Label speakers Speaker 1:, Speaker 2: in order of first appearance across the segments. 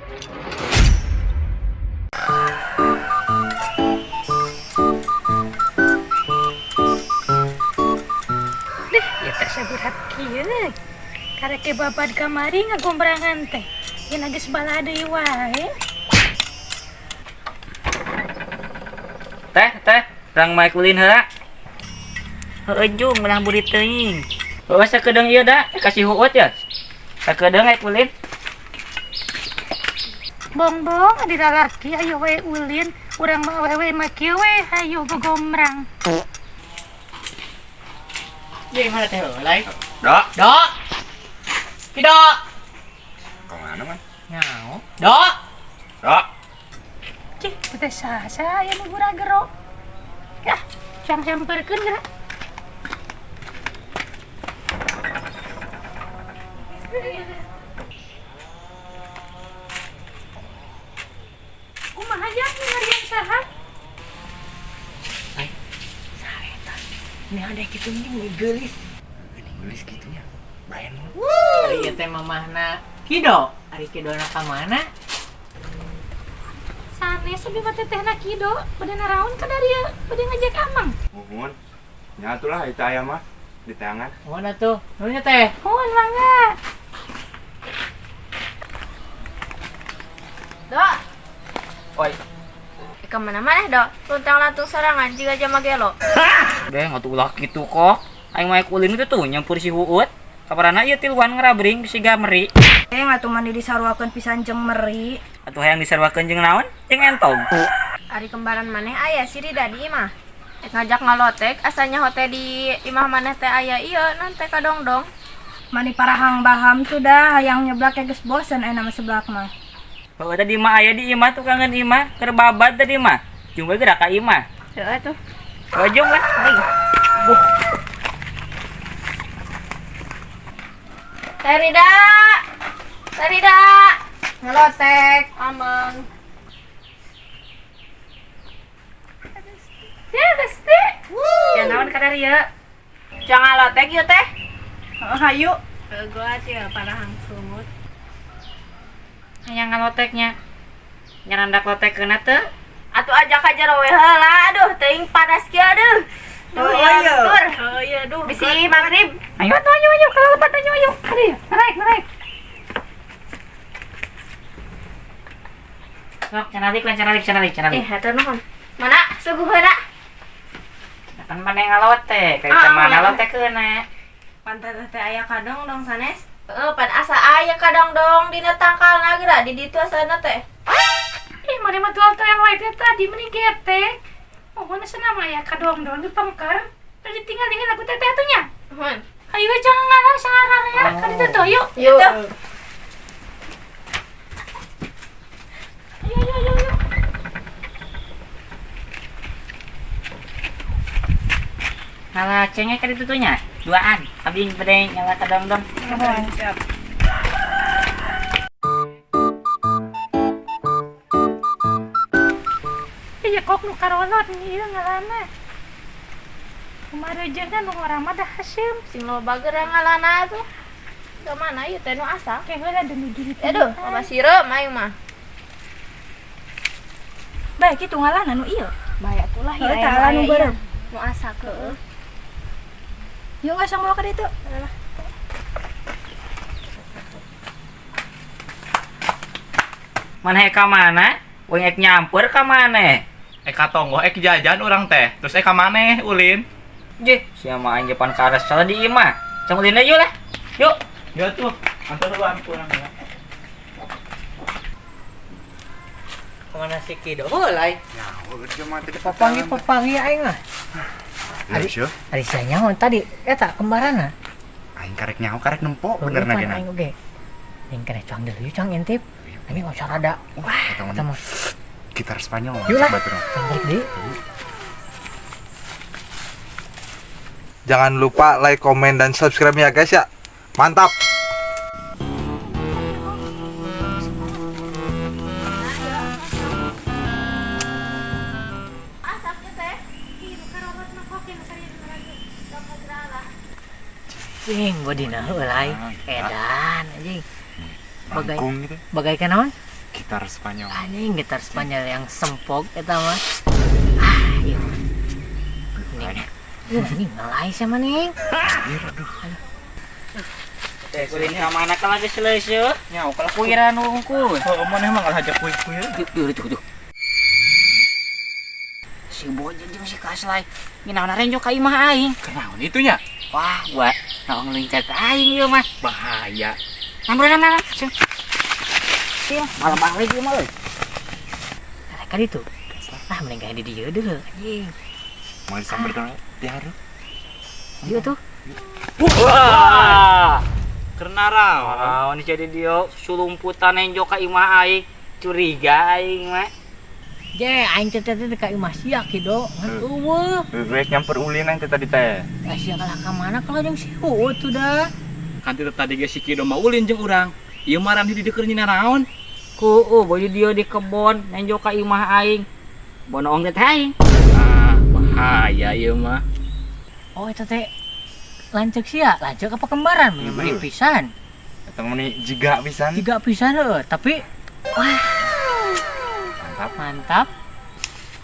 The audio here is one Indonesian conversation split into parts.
Speaker 1: Deh, ya tak saburat kieu. Karek babad kamari ngagombrangan teh. Yen geus bala deui wae.
Speaker 2: Teh, rang maek ulin heula. Heueuh jung meunang buri teuing. Heueuh sakedeung ieu da, kasih huut ya. Sakedeung maek ulin.
Speaker 1: Bongbong adi lalaki ayo we ulin, urang mah wewe mah kieu we hayu gogombrang.
Speaker 2: Jadi mana teh heulai?
Speaker 3: Dok.
Speaker 2: Dok. Ki Dok.
Speaker 3: Kemana man?
Speaker 2: Nyao. Dok.
Speaker 3: Dok.
Speaker 1: Cih, teh sasa aya nu gura gero. Yah, samperkeun geura. Kumaha ya ngarian saha?
Speaker 2: Saetan. Ini ada kitu nih geulis.
Speaker 3: Ini nulis gitunya. Bayan lu.
Speaker 2: Ari ieu teh mamahna Kido. Ari Kidona ka mana?
Speaker 1: Sanes abi mah tetehna kido, bade naraon ka dari ya, bade ngajak amang.
Speaker 3: Mohon. Nyatulah itu ayam mah di tangan.
Speaker 2: Mana tuh? Nunya teh.
Speaker 1: Mohon mangga.
Speaker 4: Dok,
Speaker 2: Oi.
Speaker 4: kemana-mana dok? Luntang lantung sorangan jika aja magelo.
Speaker 2: Beh, ngatu ulah kitu kok. Aing maek ulin itu tuh nyampur si Huut. Kabarana ieu tiluan ngarabring siga meri.
Speaker 4: Ngatu mandi disarwakeun pisan jeung meri.
Speaker 2: Atuh hayang disarwakeun jeung naon? Jeung entong.
Speaker 4: Ari kembaran maneh aya siri da di imah. Ngajak ngalotek asanya hote di imah maneh teh aya ieu nan teh kadongdong. Mani parahang baham tuh dah hayang nyeblak geus bosen mah seblak mah.
Speaker 2: Heueuh tadi mah aya di imah tukangan imah keur babad tadi mah. Jung we geura ka imah.
Speaker 4: Heueuh tuh.
Speaker 2: Ojong lah.
Speaker 4: Terida. Terida. Ngalotek ameng.
Speaker 1: Ya, Besti.
Speaker 2: Ya naon kadar ieu?
Speaker 4: Jangan ngalotek ieu teh.
Speaker 1: Hayu.
Speaker 4: Gua cia parahang sumut.
Speaker 2: Hayang ngaloteknya. Nyarandak lotekeunna teu?
Speaker 4: Atuh ajak aja we heula. Aduh, teuing panas kieu aduh. Duh, ya tur.
Speaker 1: Oh iya, duh.
Speaker 4: Bisi magrib.
Speaker 1: Ayo, kalau lebat ayo. Aduh, naik.
Speaker 2: Sok canalik.
Speaker 4: Atuh nuhun. Mana suguheuna?
Speaker 2: Kan mana ngalotek, kayak mana lotekeunna.
Speaker 4: Pantai teh aya kadongdong sanes. Pan asa aya kadongdong dina tangkalna geura di ditu asana teh.
Speaker 1: Ih, mana mah tual yang wae teh tadi meni getek. Oh, mana senama ya kadong-dong di pangkar. Tadi tinggal dengan aku teteh atunya.
Speaker 4: Nuhun.
Speaker 1: Ayo jangan ngalah sarang ya. Kan itu tuh, yuk.
Speaker 4: Yuk.
Speaker 1: Ayo.
Speaker 2: Ngalah cengek ka ditu tuh nya. Duaan, abdi bade nyala kadong-dong.
Speaker 4: Siap.
Speaker 1: Iya kok nu karolot ieu ngalana. Kumaha jeung nu urang mah dah hasim.
Speaker 4: Sing loba geura ngalana tuh. Ke mana ieu teh nu asa?
Speaker 1: Kayak heula dan diri.
Speaker 4: Aduh, loba sireum aing mah.
Speaker 1: Baik kitu ngalana nu ieu.
Speaker 4: Bahaya tulah
Speaker 1: Heuh, tah ala nu beureum.
Speaker 4: Nu asa keueuh.
Speaker 1: Yuk ngasang bawa ka ditu.
Speaker 2: Maneh ka mana? Weng ek nyampur ka maneh.
Speaker 3: Eka tonggo ek jajan orang teh. Terus eka maneh ulin.
Speaker 2: Jeh, sia mah aing jepan kares salah di imah. Cang ulin aja lah. Yuk.
Speaker 3: Ya tuh. Antar dulu kurang ya.
Speaker 2: Kemana si Kido? Heulai.
Speaker 3: Ya, udah mati
Speaker 2: Papangi aing mah. Ari sia nyaho tadi eta kembarana.
Speaker 3: Aing karek nyaho karek nempok bener na gina.
Speaker 2: Aing oge. Aing kena cuang deui cuang intip. Ini enggak usah rada. Wah, eta mah.
Speaker 3: Gitar Spanyol.
Speaker 2: Yuk lah.
Speaker 3: Batur.
Speaker 2: Cantik deui.
Speaker 5: Jangan lupa like, komen, dan subscribe ya guys ya. Mantap.
Speaker 4: Asapnya teh. Ih, nu karolot mah kok yang sari lagi. Dapat gerala.
Speaker 2: Cing, bodina heulai. Edan anjing.
Speaker 3: Mangkung gitu.
Speaker 2: Bagaikan naon?
Speaker 3: Gitar Spanyol.
Speaker 1: Anjing gitar Spanyol yang sempog eta mah. Iya. Ini ngalai sama nih.
Speaker 2: Teh kulin mana ka lagi selesai.
Speaker 3: Nyau kalau
Speaker 2: Kuiran unggul.
Speaker 3: oh mana emang ngajak kuy-kuy.
Speaker 2: Tuh. Si Bojan jeung si Kaslay. Nginaon renjo ka imah aing.
Speaker 3: Kenaon itunya?
Speaker 2: Wah, gua naon ngelincat aing ieu mah.
Speaker 3: Bahaya.
Speaker 2: Nah. Iya, malah balik ieu mah euy. Ka ditu. Mending kayak di dieu dulu anjing.
Speaker 3: Mau disamber dong di haru.
Speaker 2: Dieu tuh.
Speaker 3: Wah. Karena raw.
Speaker 2: Naon jadi dia sulumputan enjo ka imah aing. Curiga aing mah.
Speaker 1: Je, aing teh ka imah sia kido. Ngan eueuh.
Speaker 3: Rek nyamper ulin nanti tadi teh.
Speaker 1: Sia kalah ka mana kalau jeung si Uut tuh dah.
Speaker 3: Kan itu tadi ge si Kido mah ulin jeung urang. Ieu mah ram di keur nyina naon?
Speaker 2: Boy dia di kebon enjo ka imah aing. Bonoong teh aing.
Speaker 3: Ah, bahaya ieu mah.
Speaker 1: Oh eta teh lanceuk sia, lanceuk apa kembaran? Beri pisan.
Speaker 3: Eta mah jiga pisan.
Speaker 1: Tiga pisan heuh, tapi mantap.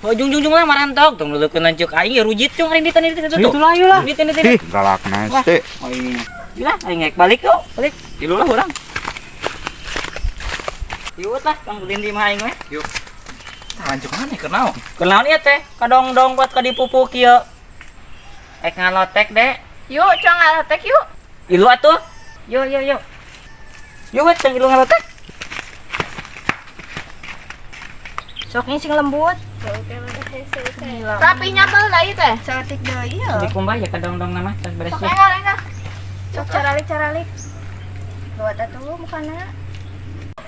Speaker 2: Oh jung lah marantok tong dulukeun lanceuk aing ya rujit cung ari di tadi tuh.
Speaker 1: Itulah ayo lah.
Speaker 2: Di tadi.
Speaker 5: Galak nasti.
Speaker 2: Oh ini. Gila aing ngek balik yuk, balik.
Speaker 3: Tilu lah urang.
Speaker 2: Yuk lah kang ulin di imah aing mah.
Speaker 3: Yuk. Tah lanjut mana kenal?
Speaker 2: Kenaon ieu teh? Kadong-dong buat ka dipupuk ieu. Ek ngalotek deh.
Speaker 4: Yuk, cong ngalotek yuk.
Speaker 2: Ilu atuh. Yuk. Yuk wet ilu ngalotek.
Speaker 4: Sok sing lembut. Rapinya baheula ieu teh.
Speaker 1: Cantik deui ya.
Speaker 2: Di kumbah ya kadong-dong nama tas beres.
Speaker 4: Sok enggak. Sok caralik. Buat atuh mukana.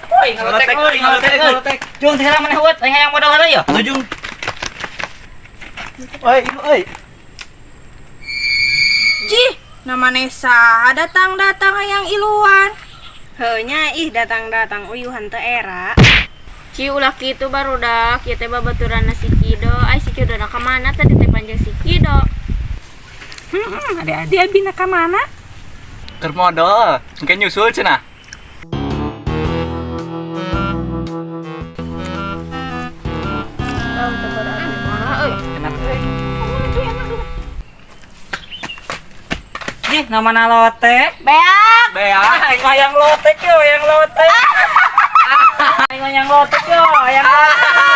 Speaker 2: Oi ngalotek. Jung teh mana huat aing hayang modal heula ya.
Speaker 3: Tujung. Oi.
Speaker 4: Jih, namanya saha datang-datang yang iluan. Heunya datang-datang uyuhan teu era. Ci ulah kitu barudak, kieu teh babaturanna si Kido. Ai si Kido na ka mana tadi teh panjang si Kido.
Speaker 1: Ade-ade abina ka mana?
Speaker 3: Keur modal. Engke nyusul cenah.
Speaker 2: Nama lotek.
Speaker 4: Beak.
Speaker 2: Aing hayang lotek yo, hayang lotek. Aing hayang lotek yo, hayang lotek.